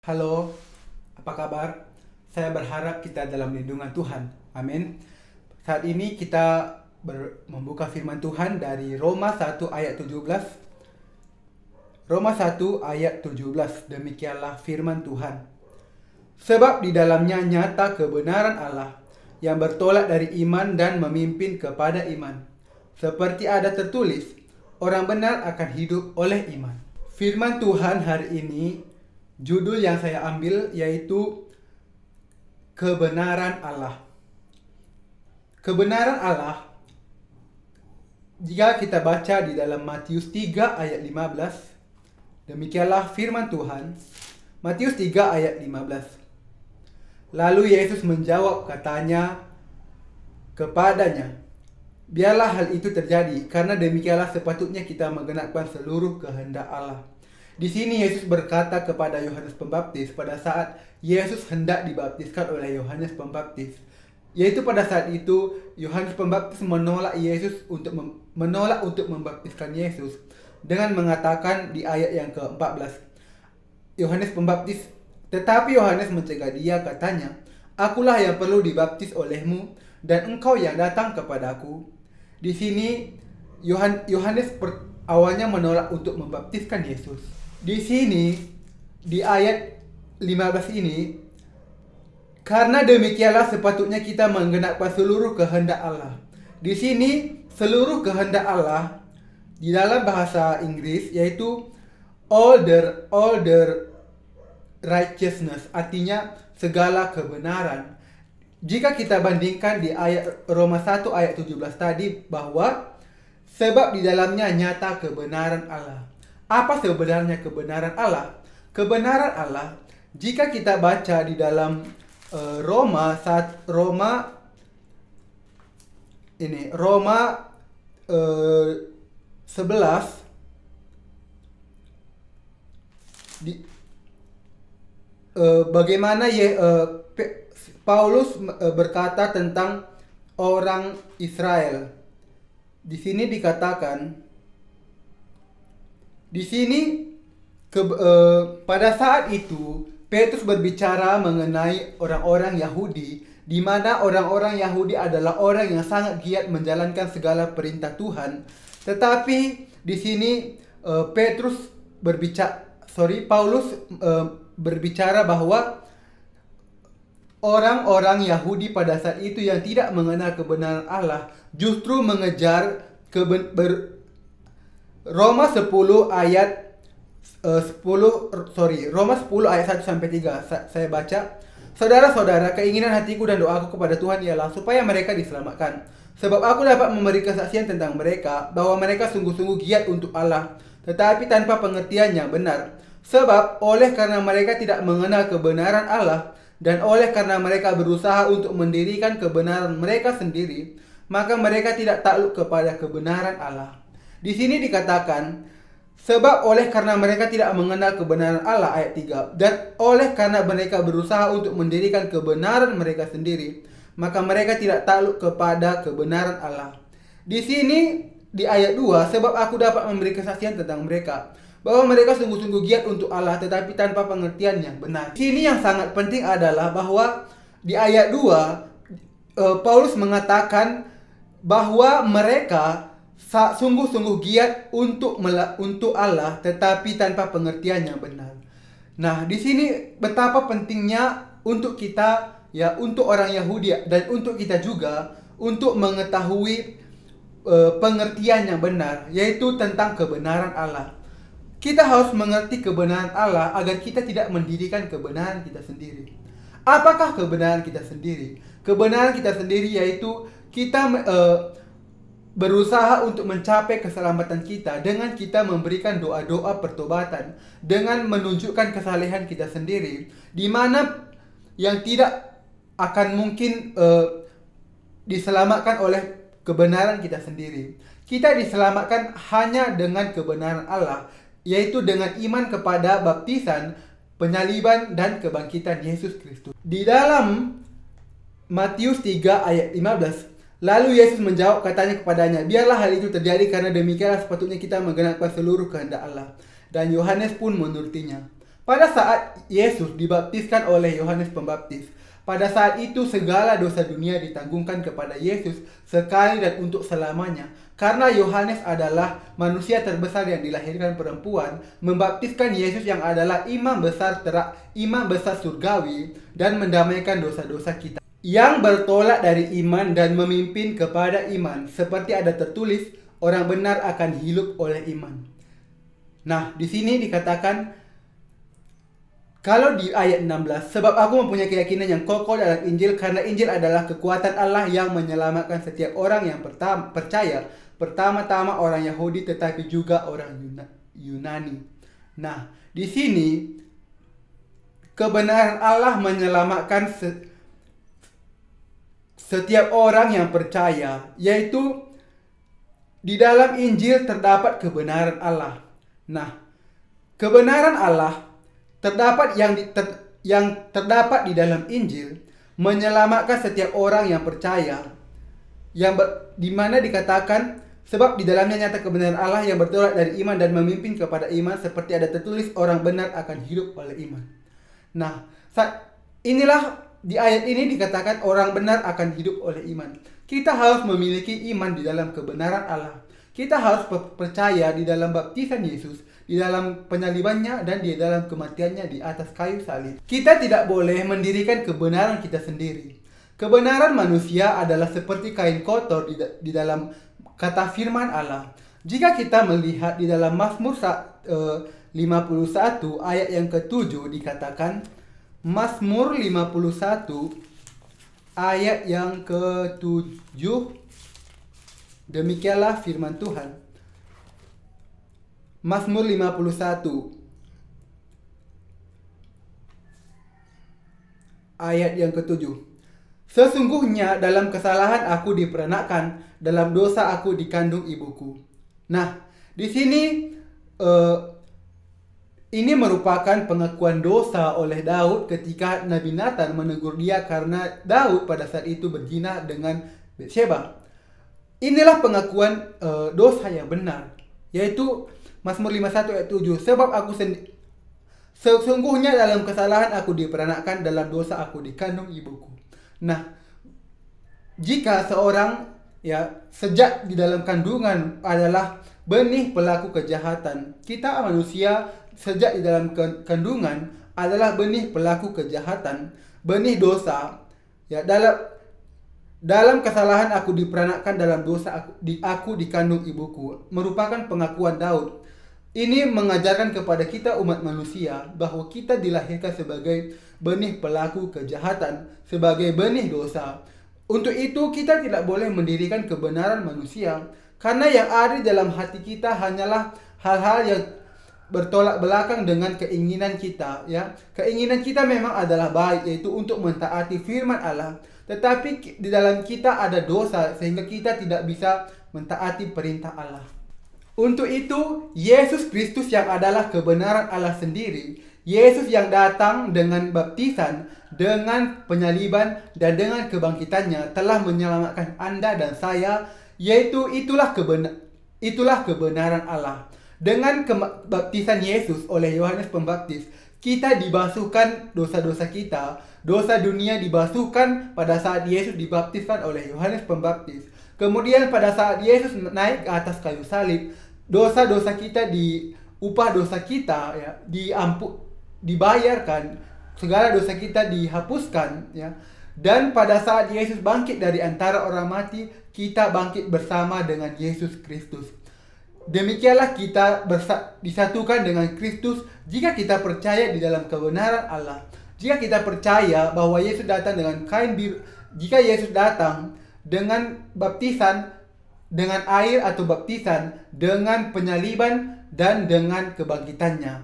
Halo, apa kabar? Saya berharap kita dalam lindungan Tuhan. Amin. Saat ini kita membuka firman Tuhan dari Roma 1 ayat 17. Roma 1 ayat 17. Demikianlah firman Tuhan. Sebab di dalamnya nyata kebenaran Allah yang bertolak dari iman dan memimpin kepada iman. Seperti ada tertulis, orang benar akan hidup oleh iman. Firman Tuhan hari ini, judul yang saya ambil yaitu kebenaran Allah. Kebenaran Allah, jika kita baca di dalam Matius 3 ayat 15, demikianlah firman Tuhan. Matius 3 ayat 15. Lalu Yesus menjawab katanya kepadanya, biarlah hal itu terjadi, karena demikianlah sepatutnya kita menggenapkan seluruh kehendak Allah. Di sini Yesus berkata kepada Yohanes Pembaptis pada saat Yesus hendak dibaptiskan oleh Yohanes Pembaptis. Yaitu pada saat itu Yohanes Pembaptis menolak untuk membaptiskan Yesus dengan mengatakan di ayat yang ke-14. Yohanes Pembaptis, tetapi Yohanes mencegah dia, katanya, akulah yang perlu dibaptis olehmu dan engkau yang datang kepadaku. Di sini Yohanes awalnya menolak untuk membaptiskan Yesus. Di sini di ayat 15 ini, karena demikianlah sepatutnya kita menggenapkan seluruh kehendak Allah. Di sini seluruh kehendak Allah di dalam bahasa Inggris yaitu all the righteousness, artinya segala kebenaran. Jika kita bandingkan di ayat Roma 1 ayat 17 tadi bahwa sebab di dalamnya nyata kebenaran Allah. Apa sebenarnya kebenaran Allah? Kebenaran Allah, jika kita baca di dalam Roma 11 bagaimana Paulus berkata tentang orang Israel. Di sini dikatakan, pada saat itu Petrus berbicara mengenai orang-orang Yahudi, di mana orang-orang Yahudi adalah orang yang sangat giat menjalankan segala perintah Tuhan. Tetapi di sini Paulus berbicara bahwa orang-orang Yahudi pada saat itu yang tidak mengenal kebenaran Allah justru mengejar Roma 10 ayat 1 sampai 3. Saya baca, saudara-saudara, keinginan hatiku dan doaku kepada Tuhan ialah supaya mereka diselamatkan. Sebab aku dapat memberi kesaksian tentang mereka bahwa mereka sungguh-sungguh giat untuk Allah, tetapi tanpa pengertian yang benar. Sebab oleh karena mereka tidak mengenal kebenaran Allah dan oleh karena mereka berusaha untuk mendirikan kebenaran mereka sendiri, maka mereka tidak takluk kepada kebenaran Allah. Di sini dikatakan, sebab oleh karena mereka tidak mengenal kebenaran Allah, ayat 3, dan oleh karena mereka berusaha untuk mendirikan kebenaran mereka sendiri, maka mereka tidak takluk kepada kebenaran Allah. Di sini di ayat 2, sebab aku dapat memberi kesaksian tentang mereka bahwa mereka sungguh-sungguh giat untuk Allah tetapi tanpa pengertian yang benar. Di sini yang sangat penting adalah bahwa di ayat 2 Paulus mengatakan bahwa mereka sungguh-sungguh giat untuk Allah tetapi tanpa pengertian yang benar. Nah, di sini betapa pentingnya untuk kita, ya, untuk orang Yahudi dan untuk kita juga untuk mengetahui pengertian yang benar, yaitu tentang kebenaran Allah. Kita harus mengerti kebenaran Allah agar kita tidak mendirikan kebenaran kita sendiri. Apakah kebenaran kita sendiri? Kebenaran kita sendiri yaitu kita berusaha untuk mencapai keselamatan kita dengan kita memberikan doa-doa pertobatan, dengan menunjukkan kesalehan kita sendiri, di mana yang tidak akan mungkin diselamatkan oleh kebenaran kita sendiri. Kita diselamatkan hanya dengan kebenaran Allah, yaitu dengan iman kepada baptisan, penyaliban, dan kebangkitan Yesus Kristus. Di dalam Matius 3 ayat 15, lalu Yesus menjawab katanya kepadanya, biarlah hal itu terjadi, karena demikianlah sepatutnya kita menggenapkan seluruh kehendak Allah. Dan Yohanes pun menurutinya. Pada saat Yesus dibaptiskan oleh Yohanes Pembaptis, pada saat itu segala dosa dunia ditanggungkan kepada Yesus sekali dan untuk selamanya. Karena Yohanes adalah manusia terbesar yang dilahirkan perempuan, membaptiskan Yesus yang adalah imam besar surgawi dan mendamaikan dosa-dosa kita. Yang bertolak dari iman dan memimpin kepada iman, seperti ada tertulis, orang benar akan hidup oleh iman. Nah, di sini dikatakan kalau di ayat 16, sebab aku mempunyai keyakinan yang kokoh dalam Injil, karena Injil adalah kekuatan Allah yang menyelamatkan setiap orang yang percaya, pertama-tama orang Yahudi tetapi juga orang Yunani. Nah, di sini kebenaran Allah menyelamatkan setiap orang yang percaya, yaitu di dalam Injil terdapat kebenaran Allah. Nah, kebenaran Allah terdapat yang terdapat di dalam Injil menyelamatkan setiap orang yang percaya, di mana dikatakan sebab di dalamnya nyata kebenaran Allah yang bertolak dari iman dan memimpin kepada iman, seperti ada tertulis, orang benar akan hidup oleh iman. Nah, inilah di ayat ini dikatakan orang benar akan hidup oleh iman. Kita harus memiliki iman di dalam kebenaran Allah. Kita harus percaya di dalam baptisan Yesus, di dalam penyalibannya, dan di dalam kematiannya di atas kayu salib. Kita tidak boleh mendirikan kebenaran kita sendiri. Kebenaran manusia adalah seperti kain kotor di dalam kata firman Allah. Jika kita melihat di dalam Mazmur 51 ayat yang ke-7 dikatakan, Mazmur 51 ayat yang ke-7, demikianlah firman Tuhan. Mazmur 51 ayat yang ke-7. Sesungguhnya dalam kesalahan aku diperanakkan, dalam dosa aku dikandung ibuku. Nah, di sini ini merupakan pengakuan dosa oleh Daud ketika Nabi Nathan menegur dia karena Daud pada saat itu berzina dengan Batsyeba. Inilah pengakuan dosa yang benar, yaitu Mazmur 51 ayat 7. Sebab aku sesungguhnya dalam kesalahan aku diperanakkan, dalam dosa aku dikandung ibuku. Nah, jika seorang sejak di dalam kandungan adalah benih pelaku kejahatan, kita manusia sejak di dalam kandungan adalah benih pelaku kejahatan, benih dosa. Dalam kesalahan aku diperanakkan, dalam dosa aku dikandung ibuku, merupakan pengakuan Daud. Ini mengajarkan kepada kita umat manusia bahwa kita dilahirkan sebagai benih pelaku kejahatan, sebagai benih dosa. Untuk itu kita tidak boleh mendirikan kebenaran manusia, karena yang ada di dalam hati kita hanyalah hal-hal yang bertolak belakang dengan keinginan kita. Keinginan kita memang adalah baik, yaitu untuk mentaati firman Allah. Tetapi di dalam kita ada dosa sehingga kita tidak bisa mentaati perintah Allah. Untuk itu, Yesus Kristus yang adalah kebenaran Allah sendiri, Yesus yang datang dengan baptisan, dengan penyaliban, dan dengan kebangkitannya telah menyelamatkan Anda dan saya, yaitu itulah kebenaran Allah. Dengan baptisan Yesus oleh Yohanes Pembaptis, kita dibasuhkan dosa-dosa kita. Dosa dunia dibasuhkan pada saat Yesus dibaptiskan oleh Yohanes Pembaptis. Kemudian pada saat Yesus naik ke atas kayu salib, dosa-dosa kita upah dosa kita dibayarkan, segala dosa kita dihapuskan. Dan pada saat Yesus bangkit dari antara orang mati, kita bangkit bersama dengan Yesus Kristus. Demikianlah kita disatukan dengan Kristus jika kita percaya di dalam kebenaran Allah. Jika kita percaya bahwa Yesus datang dengan kain biru, jika Yesus datang dengan baptisan, dengan air atau baptisan, dengan penyaliban dan dengan kebangkitannya.